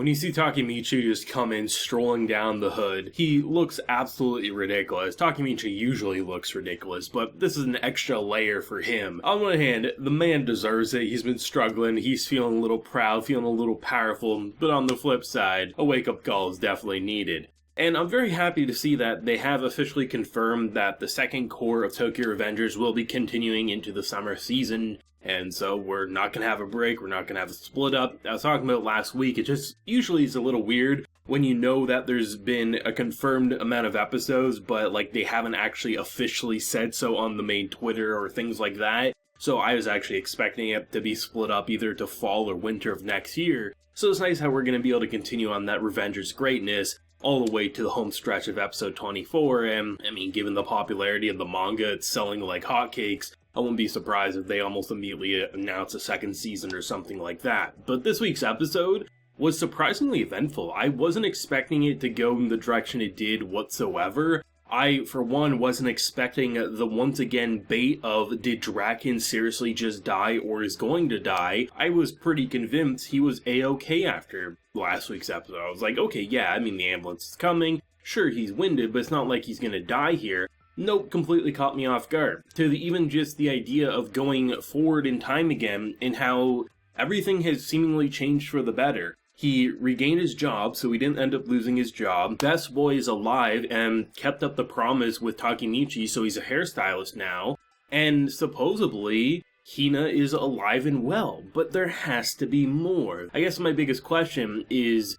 When you see Takemichi just come in strolling down the hood, he looks absolutely ridiculous. Takemichi usually looks ridiculous, but this is an extra layer for him. On one hand, the man deserves it. He's been struggling, he's feeling a little proud, feeling a little powerful, but on the flip side, a wake-up call is definitely needed. And I'm very happy to see that they have officially confirmed that the second core of Tokyo Revengers will be continuing into the summer season. And so we're not going to have a break, we're not going to have a split up. I was talking about last week, it just usually is a little weird when you know that there's been a confirmed amount of episodes, but like they haven't actually officially said so on the main Twitter or things like that. So I was actually expecting it to be split up either to fall or winter of next year. So it's nice how we're going to be able to continue on that Revengers greatness all the way to the home stretch of episode 24, and I mean, given the popularity of the manga, it's selling like hotcakes. I wouldn't be surprised if they almost immediately announce a second season or something like that. But this week's episode was surprisingly eventful. I wasn't expecting it to go in the direction it did whatsoever. I, for one, wasn't expecting the once again bait of did Draken seriously just die or is going to die. I was pretty convinced he was a-okay after last week's episode. I was like, okay, yeah, I mean the ambulance is coming. Sure, he's winded, but it's not like he's gonna die here. Nope, completely caught me off guard. To even just the idea of going forward in time again and how everything has seemingly changed for the better. He regained his job, so he didn't end up losing his job. Best Boy is alive and kept up the promise with Takemichi, so he's a hairstylist now. And supposedly, Hina is alive and well, but there has to be more. I guess my biggest question is,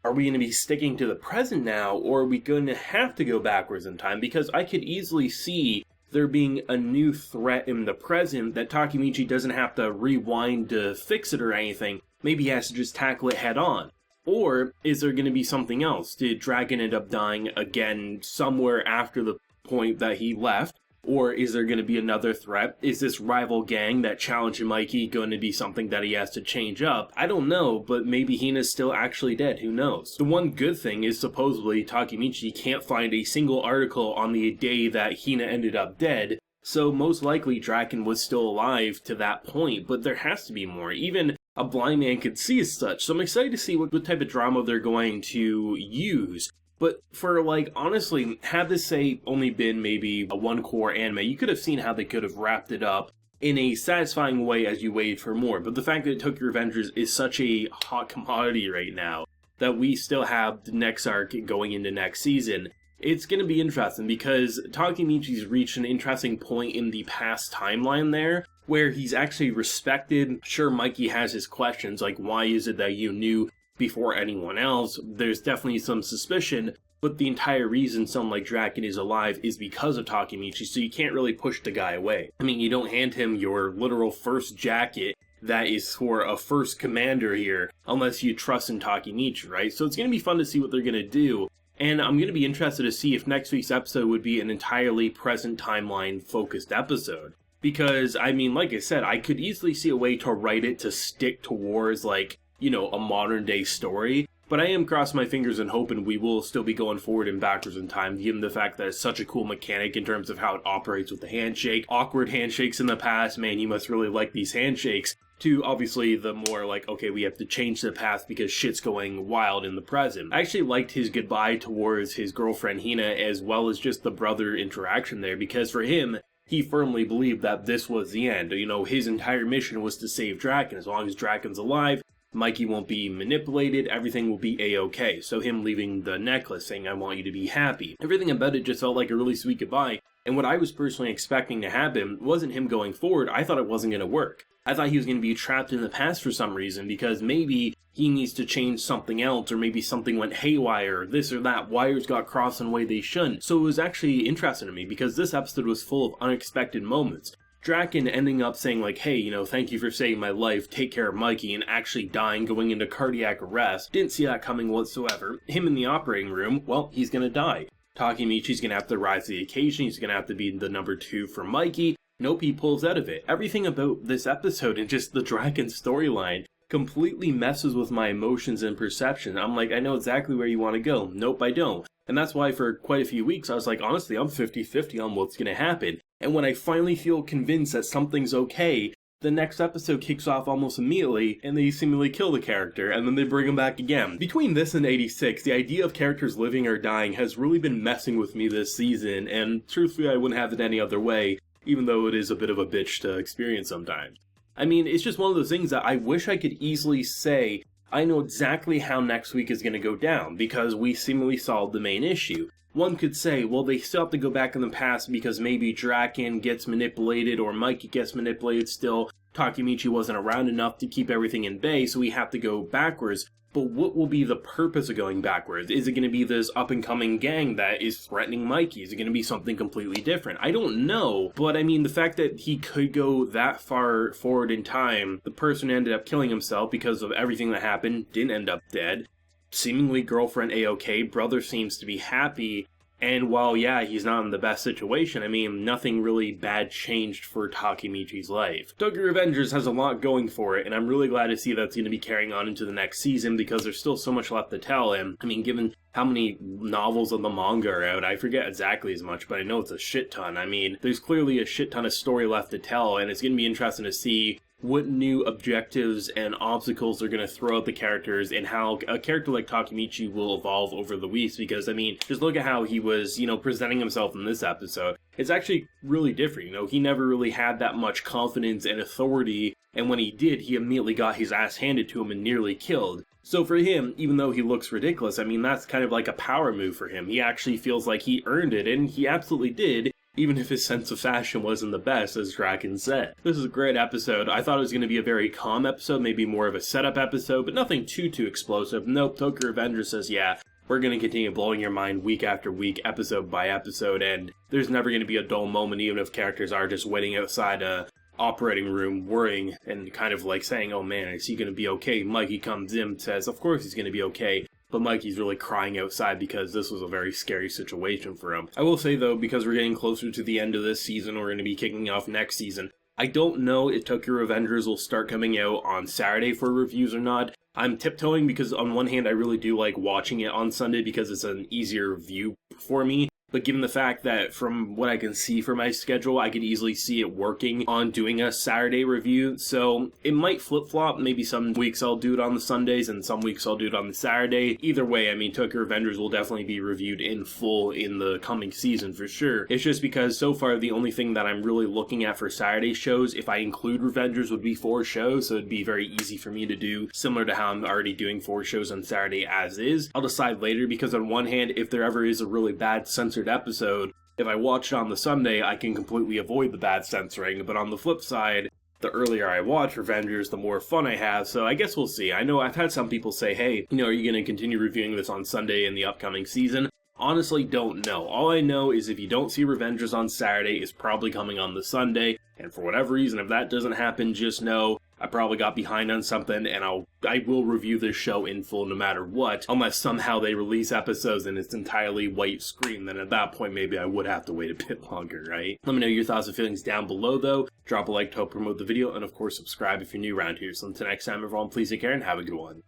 are we going to be sticking to the present now, or are we going to have to go backwards in time? Because I could easily see there being a new threat in the present that Takemichi doesn't have to rewind to fix it or anything. Maybe he has to just tackle it head on. Or is there going to be something else? Did Draken end up dying again somewhere after the point that he left? Or is there going to be another threat? Is this rival gang that challenged Mikey going to be something that he has to change up? I don't know, but maybe Hina's still actually dead, who knows? The one good thing is supposedly Takemichi can't find a single article on the day that Hina ended up dead, so most likely Draken was still alive to that point, but there has to be more. Even a blind man could see as such, so I'm excited to see what type of drama they're going to use. But for, like, honestly, had this, say, only been maybe a one-core anime, you could have seen how they could have wrapped it up in a satisfying way as you waited for more. But the fact that Tokyo Revengers is such a hot commodity right now, that we still have the next arc going into next season, it's going to be interesting because Takemichi's reached an interesting point in the past timeline there, where he's actually respected. Sure, Mikey has his questions, like, why is it that you knew before anyone else? There's definitely some suspicion, but the entire reason someone like Draken is alive is because of Takemichi, so you can't really push the guy away. I mean, you don't hand him your literal first jacket that is for a first commander here, unless you trust in Takemichi, right? So it's going to be fun to see what they're going to do, and I'm going to be interested to see if next week's episode would be an entirely present timeline focused episode. Because, I mean, like I said, I could easily see a way to write it to stick towards, like, you know, a modern day story, but I am crossing my fingers and hoping we will still be going forward and backwards in time, given the fact that it's such a cool mechanic in terms of how it operates with the handshake. Awkward handshakes in the past, man, you must really like these handshakes, to obviously the more like, okay, we have to change the past because shit's going wild in the present. I actually liked his goodbye towards his girlfriend Hina, as well as just the brother interaction there, because for him, he firmly believed that this was the end. You know, his entire mission was to save Draken. As long as Draken's alive, Mikey won't be manipulated, everything will be a-okay. So him leaving the necklace saying, I want you to be happy. Everything about it just felt like a really sweet goodbye. And what I was personally expecting to happen wasn't him going forward. I thought it wasn't going to work. I thought he was going to be trapped in the past for some reason, because maybe he needs to change something else, or maybe something went haywire, or this or that, wires got crossed in a way they shouldn't. So it was actually interesting to me, because this episode was full of unexpected moments. Draken ending up saying like, hey, you know, thank you for saving my life, take care of Mikey, and actually dying, going into cardiac arrest. Didn't see that coming whatsoever. Him in the operating room, well, he's gonna die. Takemichi's gonna have to rise to the occasion, he's gonna have to be the number 2 for Mikey. Nope, he pulls out of it. Everything about this episode and just the Draken storyline completely messes with my emotions and perception. I'm like, I know exactly where you want to go. Nope, I don't. And that's why for quite a few weeks I was like, honestly, I'm 50-50 on what's going to happen. And when I finally feel convinced that something's okay, the next episode kicks off almost immediately, and they seemingly kill the character, and then they bring him back again. Between this and 86, the idea of characters living or dying has really been messing with me this season, and truthfully I wouldn't have it any other way, even though it is a bit of a bitch to experience sometimes. I mean, it's just one of those things that I wish I could easily say, I know exactly how next week is going to go down, because we seemingly solved the main issue. One could say, well, they still have to go back in the past because maybe Draken gets manipulated or Mikey gets manipulated still. Takemichi wasn't around enough to keep everything in bay, so we have to go backwards. But what will be the purpose of going backwards? Is it going to be this up-and-coming gang that is threatening Mikey? Is it going to be something completely different? I don't know, but I mean, the fact that he could go that far forward in time, the person ended up killing himself because of everything that happened, didn't end up dead. Seemingly girlfriend A-okay, brother seems to be happy, and while, yeah, he's not in the best situation, I mean, nothing really bad changed for Takemichi's life. Tokyo Revengers has a lot going for it, and I'm really glad to see that's going to be carrying on into the next season, because there's still so much left to tell, and, I mean, given how many novels of the manga are out, I forget exactly as much, but I know it's a shit ton. I mean, there's clearly a shit ton of story left to tell, and it's going to be interesting to see what new objectives and obstacles they're going to throw at the characters and how a character like Takemichi will evolve over the weeks, because, I mean, just look at how he was, presenting himself in this episode. It's actually really different, he never really had that much confidence and authority, and when he did, he immediately got his ass handed to him and nearly killed. So for him, even though he looks ridiculous, I mean, that's kind of like a power move for him. He actually feels like he earned it, and he absolutely did, even if his sense of fashion wasn't the best, as Draken said. This is a great episode. I thought it was going to be a very calm episode, maybe more of a setup episode, but nothing too explosive. Nope, Tokyo Revengers says, yeah, we're going to continue blowing your mind week after week, episode by episode, and there's never going to be a dull moment, even if characters are just waiting outside a operating room worrying and kind of like saying, oh man, is he going to be okay? Mikey comes in, says, of course he's going to be okay. But Mikey's really crying outside because this was a very scary situation for him. I will say though, because we're getting closer to the end of this season, we're going to be kicking off next season. I don't know if Tokyo Revengers will start coming out on Saturday for reviews or not. I'm tiptoeing because on one hand I really do like watching it on Sunday because it's an easier view for me. But given the fact that from what I can see for my schedule, I could easily see it working on doing a Saturday review. So it might flip-flop. Maybe some weeks I'll do it on the Sundays and some weeks I'll do it on the Saturday. Either way, I mean, Tokyo Revengers will definitely be reviewed in full in the coming season for sure. It's just because so far the only thing that I'm really looking at for Saturday shows, if I include Revengers, would be 4 shows. So it'd be very easy for me to do, similar to how I'm already doing 4 shows on Saturday as is. I'll decide later because on one hand, if there ever is a really bad censored episode, if I watch it on the Sunday, I can completely avoid the bad censoring, but on the flip side, the earlier I watch Revengers, the more fun I have, so I guess we'll see. I know I've had some people say, hey, are you going to continue reviewing this on Sunday in the upcoming season? Honestly, don't know. All I know is if you don't see Revengers on Saturday, it's probably coming on the Sunday, and for whatever reason, if that doesn't happen, just know I probably got behind on something, and I will review this show in full no matter what, unless somehow they release episodes and it's entirely white screen, then at that point maybe I would have to wait a bit longer, right? Let me know your thoughts and feelings down below though, drop a like to help promote the video, and of course subscribe if you're new around here. So until next time everyone, please take care and have a good one.